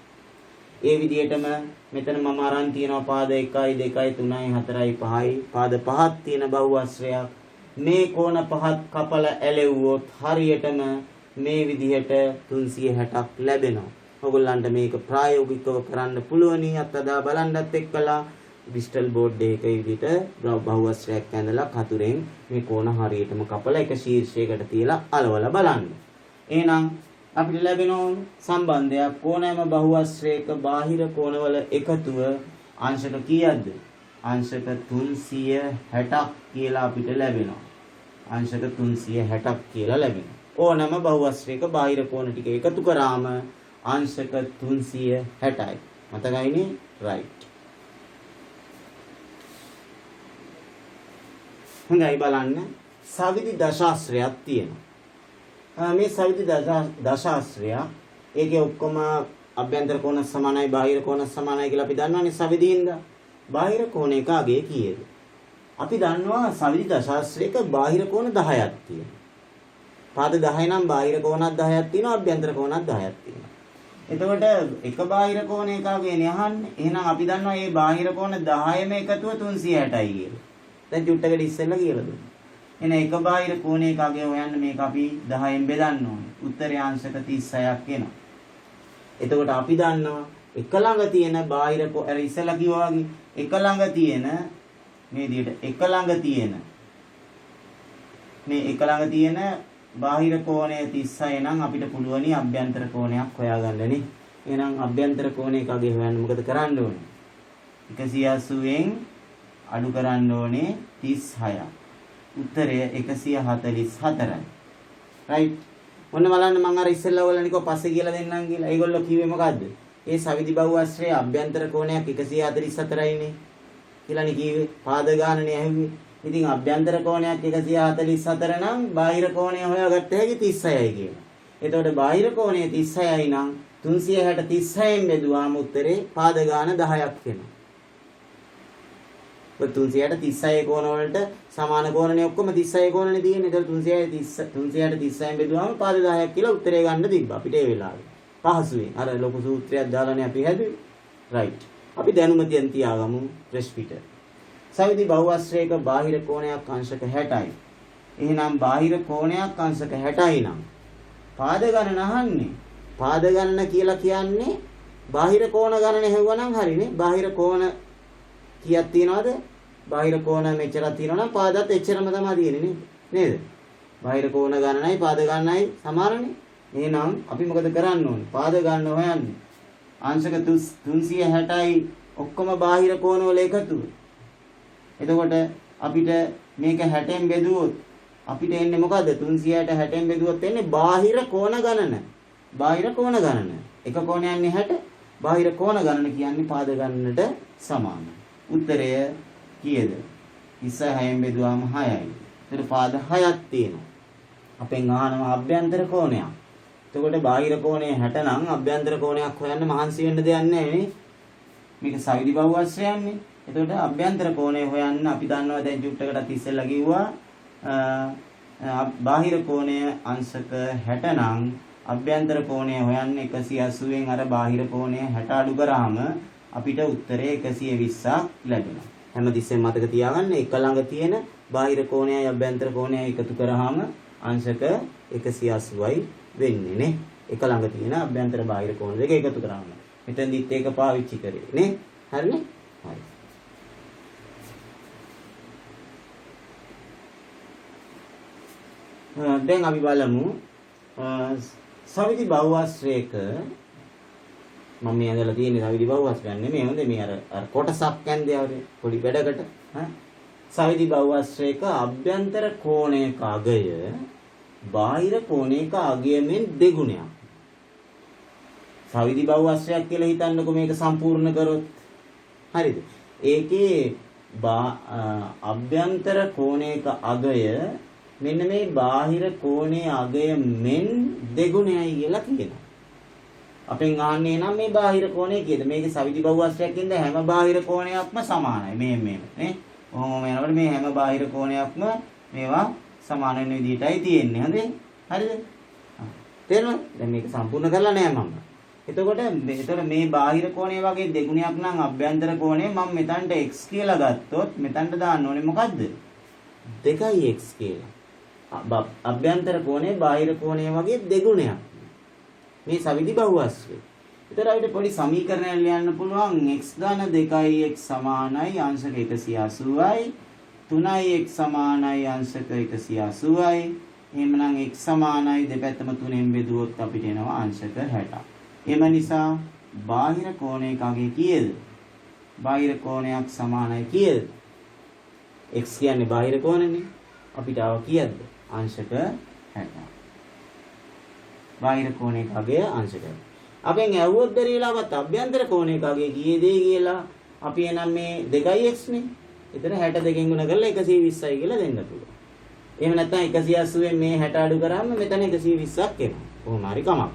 Speaker 1: ඒ විදිහටම මෙතන මම අරන් තියනවා පාද 1 2 3 4 5යි පාද 5ක් තියෙන බහුවස්ත්‍රයක්. මේ කෝණ පහත් කපලා ඇලෙව්වොත් හරියටම මේ විදිහට 360ක් ලැබෙනවා. ඔයගොල්ලන්ට මේක ප්‍රායෝගිකව කරන්න පුළුවනි. අත්දැක බලන්නත් එක්කලා ඩිජිටල් බෝඩ් එකේ විදිහට බහුවස්ත්‍රයක් ඇඳලා කතුරෙන් මේ කෝණ හරියටම කපලා එක ශීර්ෂයකට තියලා අලවලා බලන්න. එහෙනම් අපිට ලැබෙන සම්බන්ධයක් කෝණයම බහුවස්ත්‍රයක බාහිර කෝණවල එකතුව අංශක කීයක්ද? අංශක 360ක් කියලා අපිට ලැබෙනවා. අංශක 360ක් කියලා ලැබෙනවා. ඕනම බහුවස්ත්‍රයක බාහිර කෝණ ටික එකතු කරාම අංශක 360යි. මතකයිනේ? right. හොඳයි බලන්න. සවිදි දශාස්ත්‍රයක් තියෙනවා. මේ සවිදි දශාස්ත්‍රය ඒකේ ඔක්කොම අභ්‍යන්තර කෝණ සමානයි බාහිර කෝණ සමානයි කියලා අපි දන්නවනේ සවිදීන්ද. බාහිර කෝණ එක අගේ කීයද? අපි දන්නවා සවිදි දශාස්ත්‍රයක බාහිර කෝණ 10ක් තියෙනවා. පාද 10 නම් බාහිර කෝණක් 10ක් තියෙනවා අභ්‍යන්තර කෝණක් 10ක් තියෙනවා. එතකොට එක බාහිර කෝණයකගෙන යහන්නේ. එහෙනම් අපි දන්නවා මේ බාහිර කෝණ 10ම එකතුව 360යි කියලා. දැන් චුට්ටකට ඉස්සෙල්ලා කියලා දුන්නා. එහෙනම් එක බාහිර කෝණයකගේ හොයන්න මේක අපි 10න් බෙදන්න ඕනේ. උත්තරය අංශක 36ක් එනවා. එතකොට අපි දන්නවා එක ළඟ තියෙන බාහිර අර ඉස්සෙල්ලා කිව්වා වගේ එක ළඟ තියෙන මේ විදිහට එක ළඟ තියෙන මේ එක ළඟ තියෙන බාහිර කෝණය 36 නම් අපිට පුළුවනි අභ්‍යන්තර කෝණයක් හොයාගන්න නේ. එහෙනම් අභ්‍යන්තර කෝණයකගේ හොයන්න මොකද කරන්න ඕනේ? 180න් අඩු කරන්න ඕනේ 36ක්. උත්තරය 144යි. රයිට්. ඔන්න බලන්න මම අර ඉස්සෙල්ලා ඔයගොල්ලෝ නිකෝ පස්සේ කියලා දෙන්නම් කියලා. ඒගොල්ලෝ කිව්වේ මොකද්ද? ඒ සවිදි බහුවස්ත්‍රයේ අභ්‍යන්තර කෝණයක් 144යිනේ. කියලානේ කිව්වේ. පාද ගානනේ ඇහුවේ. ඉතින් අභ්‍යන්තර කෝණයක් 144 නම් බාහිර කෝණය හොයාගත්ත හැකි 36යි කියලා. එතකොට බාහිර කෝණය 36යි නම් 360 36න් බෙදුවාම උත්තරේ පාද ගාන 10ක් වෙනවා. 336 කෝණ වලට සමාන කෝණනේ ඔක්කොම 36 කෝණනේ තියෙන්නේ. ඒතර 336න් බෙදුවාම පාද 10ක් කියලා උත්තරේ ගන්න තිබ්බා. අපිට ඒ වෙලාවේ පහසුවෙන් අර ලොකු සූත්‍රයක් දාලානේ අපි හැදුවේ. රයිට්. අපි දැනුම තියාගමු ප්‍රශ්පිට. සවිදි බහුවස්ත්‍රයක බාහිර කෝණයක් අංශක 60යි. එහෙනම් බාහිර කෝණයක් අංශක 60යි නම් පාද ගණන අහන්නේ. පාද ගණන කියලා කියන්නේ බාහිර කෝණ ගණන හෙව්වනම් හරිනේ. බාහිර කෝණ කීයක් තියනවද? බාහිර කෝණ මෙච්චරක් තියෙනවා නම් පාදත් එච්චරම තමයි තියෙන්නේ නේද? බාහිර කෝණ ගණනයි පාද ගණනයි සමානනේ. එහෙනම් අපි මොකද කරන්න ඕනේ? පාද ගණන හොයන්නේ. අංශක 360යි ඔක්කොම බාහිර කෝණ වල එකතුව. එතකොට අපිට මේක 60න් බෙදුවොත් අපිට එන්නේ මොකද්ද? 360 60න් බෙදුවොත් එන්නේ බාහිර කෝණ ගණන. බාහිර කෝණ ගණන. එක කෝණයන්නේ 60. බාහිර කෝණ ගණන කියන්නේ පාද ගණනට සමානයි. උත්තරය කීයද? 36න් බෙදුවාම 6යි. ඒතර පාද 6ක් තියෙනවා. අපෙන් අහනවා අභ්‍යන්තර කෝණයක්. එතකොට බාහිර කෝණය 60 නම් අභ්‍යන්තර කෝණයක් හොයන්න මහන්සි වෙන්න දෙයක් නැහැ නේ. මේක සවිදි බහුවස්ත්‍රයන්නේ. එතකොට අභ්‍යන්තර කෝණය හොයන්න අපි දන්නවා දැන් චුට්ටකටත් ඉස්සෙල්ලා කිව්වා බාහිර කෝණය අංශක 60 නම් අභ්‍යන්තර කෝණය හොයන්න 180න් අර බාහිර කෝණය 60 අඩු කරාම අපිට උත්තරය 120ක් ලැබෙනවා. හැමතිස්සෙම මතක තියාගන්න එක ළඟ තියෙන බාහිර කෝණයයි අභ්‍යන්තර කෝණයයි එකතු කරාම අංශක 180යි වෙන්නේ නේ. එක ළඟ තියෙන අභ්‍යන්තර බාහිර කෝණ දෙක එකතු කරාම. මෙතනදිත් ඒක පාවිච්චි කරේ නේ. හරිනේ? හරි. දැන් අපි බලමු සවිදි බහුවස්ත්‍රයක මම මේ ඇඳලා තියෙන්නේ සවිදි බහුවස්ත්‍රයක් නෙමෙයි හොඳේ මේ අර කොටසක් ඇඳේ ආවේ පොඩි වැඩකට සවිදි බහුවස්ත්‍රයක අභ්‍යන්තර කෝණයක අගය බාහිර කෝණයක අගයමින් දෙගුණයක්. සවිදි බහුවස්ත්‍රයක් කියලා හිතන්නකෝ මේක සම්පූර්ණ කරොත්. හරිද? ඒකේ අභ්‍යන්තර කෝණයක අගය මෙන්න මේ බාහිර කෝණයේ අගය මෙන් දෙගුණයයි කියලා කියනවා. අපෙන් අහන්නේ නම් මේ බාහිර කෝණය කීයද? මේකේ සවිදි බහුවස්ත්‍රයක් ඉඳ හැම බාහිර කෝණයක්ම සමානයි. මේ නේ. ඔහොම යනකොට මේ හැම බාහිර කෝණයක්ම මේවා සමාන වෙන විදිහටයි තියෙන්නේ. හරිද? හරිද? තේරෙනවද? දැන් මේක සම්පූර්ණ කරලා නෑ මම. එතකොට මේ බාහිර කෝණය වගේ දෙගුණයක් නම් අභ්‍යන්තර කෝණය මම මෙතනට x කියලා ගත්තොත් මෙතනට දාන්න ඕනේ මොකද්ද? 2x කියලා. අභ්‍යන්තර කෝණය බාහිර කෝණය වගේ දෙගුණයක්. මේ සවිදි බහුවස්ත්‍රය. ඒතර අපිට පොඩි සමීකරණයක් ලියන්න පුළුවන් x ධන 2x සමානයි අංශක 180යි 3x සමානයි අංශක 180යි. එහෙමනම් x සමානයි දෙපැත්තම 3ෙන් බෙදුවොත් අපිට එනවා අංශක 60. එම නිසා බාහිර කෝණයක අගය කීයද? බාහිර කෝණයක් සමානයි කීයද? x කියන්නේ බාහිර කෝණනේ. අපිට ආව කීයද? අංශක 60. බාහිර කෝණයක අගය අංශක 60. අපෙන් ඇහුවොත් දරීලාවත් අභ්‍යන්තර කෝණයක අගය කීයද කියලා අපි එනම් මේ 2x නේ. එතන 62කින් ගුණ කරලා 120යි කියලා දෙන්න පුළුවන්. එහෙම නැත්නම් 180න් මේ 60 අඩු කරාම මෙතන 120ක් එනවා. කොහොම හරි කමක්.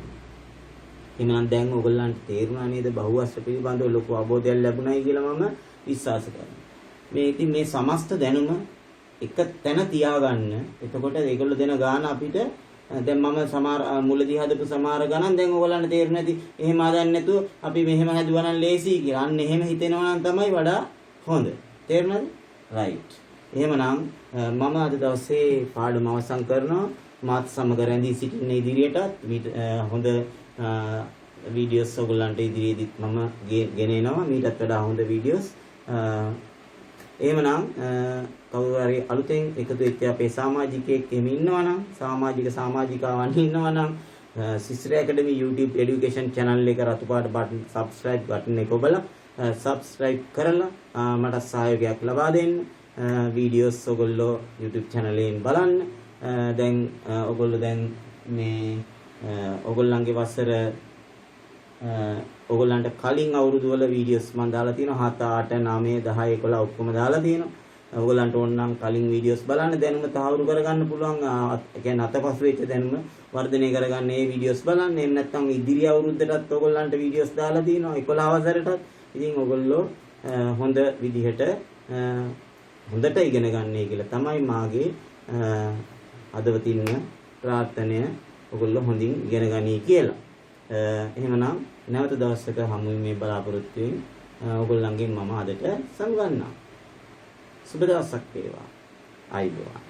Speaker 1: එහෙනම් දැන් ඔයගොල්ලන්ට තේරුණා නේද බහුවස්ත්‍ර පිළිබඳව ලොකු අවබෝධයක් ලැබුණයි කියලා මම විශ්වාස කරනවා. මේ ඉතින් මේ සමස්ත දැනුම එක තැන තියාගන්න. එතකොට ඒගොල්ලෝ දෙන ගාන අපිට දැන් මම සමහර මුලදී හදපු සමහර ගණන් දැන් ඔයගලන්ට තේරෙන්නේ නැති. එහෙම හදන්නේ නැතුව අපි මෙහෙම හදුවා නම් ලේසි කියලා. අන්න එහෙම හිතෙනවා නම් තමයි වඩා හොඳ. තේරුණාද? රයිට්. එහෙමනම් මම අද දවසේ පාඩම අවසන් කරනවා. මාත් සමග රැඳී සිටින ඉදිරියටත් හොඳ වීඩියෝස් ඔයගලන්ට ඉදිරියේදීත් මම ගෙන එනවා. මීටත් වඩා හොඳ වීඩියෝස්. එහෙමනම් කවුරු හරි අලුතෙන් එකතු වෙච්ච අපේ සමාජිකයෙක් එහෙම ඉන්නවනම් සමාජිකාවන් ඉන්නවනම් සිස්ටර් ඇකඩමි YouTube education channel එක රතු පාට බටන් subscribe button එක ඔබලා subscribe කරලා මට සහයෝගයක් ලබා දෙන්න. වීඩියෝස් ඔයගොල්ලෝ YouTube channel එකෙන් බලන්න. දැන් ඔයගොල්ලෝ දැන් මේ ඔයගොල්ලන්ගේ වසර ඔයගොල්ලන්ට කලින් අවුරුදු වල වීඩියෝස් මම දාලා තියෙනවා 7 8 9 10 11 ඔක්කොම දාලා තියෙනවා. ඔයගොල්ලන්ට ඕන නම් කලින් වීඩියෝස් බලන්න දැනුම තහවුරු කරගන්න පුළුවන්. ඒ කියන්නේ අතපසු වෙච්ච දැනුම වර්ධනය කරගන්න මේ වීඩියෝස් බලන්න. එහෙම නැත්නම් ඉදිරි අවුරුද්දටත් ඔයගොල්ලන්ට වීඩියෝස් දාලා තියෙනවා 11 වසරටත්. ඉතින් ඔයගොල්ලෝ හොඳ විදිහට හොඳට ඉගෙන ගන්නයි කියලා තමයි මාගේ අදවතින්න ප්‍රාර්ථනය. ඔයගොල්ලෝ හොඳින් ඉගෙන ගනී කියලා. එහෙමනම් නැවත දවසක හමු වෙමි බලාපොරොත්තු වෙමින් ඔයගොල්ලන්ගෙන් මම අදට සමුගන්නවා. සුබ දවසක් වේවා. ආයුබෝවන්.